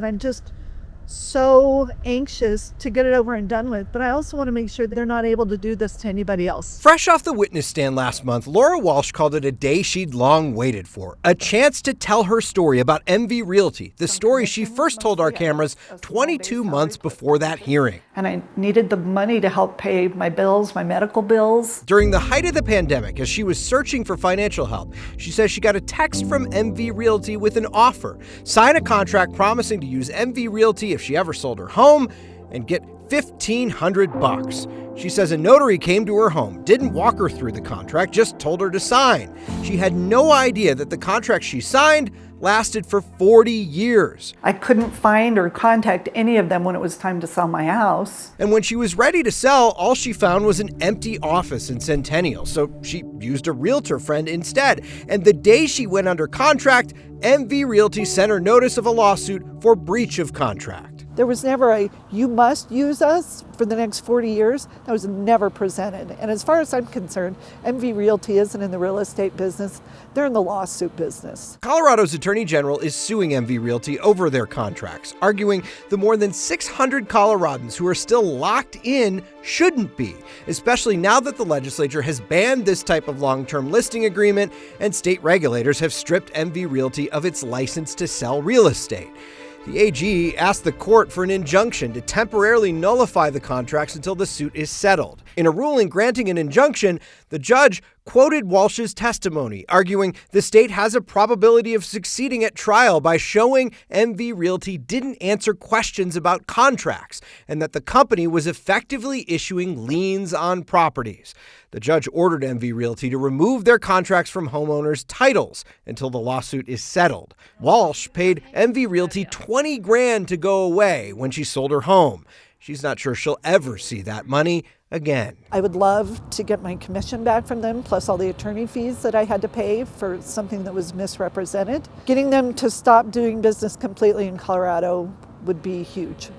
And I'm just so anxious to get it over and done with, but I also want to make sure that they're not able to do this to anybody else. Fresh off the witness stand last month, Laura Walsh called it a day she'd long waited for, a chance to tell her story about MV Realty, the story she first told our cameras 22 months before that hearing. And I needed the money to help pay my bills, my medical bills. During the height of the pandemic, as she was searching for financial help, she says she got a text from MV Realty with an offer. Sign a contract promising to use MV Realty if she ever sold her home and get $1,500. She says a notary came to her home, didn't walk her through the contract, just told her to sign. She had no idea that the contract she signed lasted for 40 years. I couldn't find or contact any of them when it was time to sell my house. And when she was ready to sell, all she found was an empty office in Centennial, so she used a realtor friend instead. And the day she went under contract, MV Realty sent her notice of a lawsuit for breach of contract. There was never a, you must use us for the next 40 years. That was never presented. And as far as I'm concerned, MV Realty isn't in the real estate business. They're in the lawsuit business. Colorado's Attorney General is suing MV Realty over their contracts, arguing the more than 600 Coloradans who are still locked in shouldn't be, especially now that the legislature has banned this type of long-term listing agreement and state regulators have stripped MV Realty of its license to sell real estate. The AG asked the court for an injunction to temporarily nullify the contracts until the suit is settled. In a ruling granting an injunction, the judge quoted Walsh's testimony, arguing the state has a probability of succeeding at trial by showing MV Realty didn't answer questions about contracts and that the company was effectively issuing liens on properties. The judge ordered MV Realty to remove their contracts from homeowners' titles until the lawsuit is settled. Walsh paid MV Realty $20,000 to go away when she sold her home. She's not sure she'll ever see that money again. I would love to get my commission back from them, plus all the attorney fees that I had to pay for something that was misrepresented. Getting them to stop doing business completely in Colorado would be huge.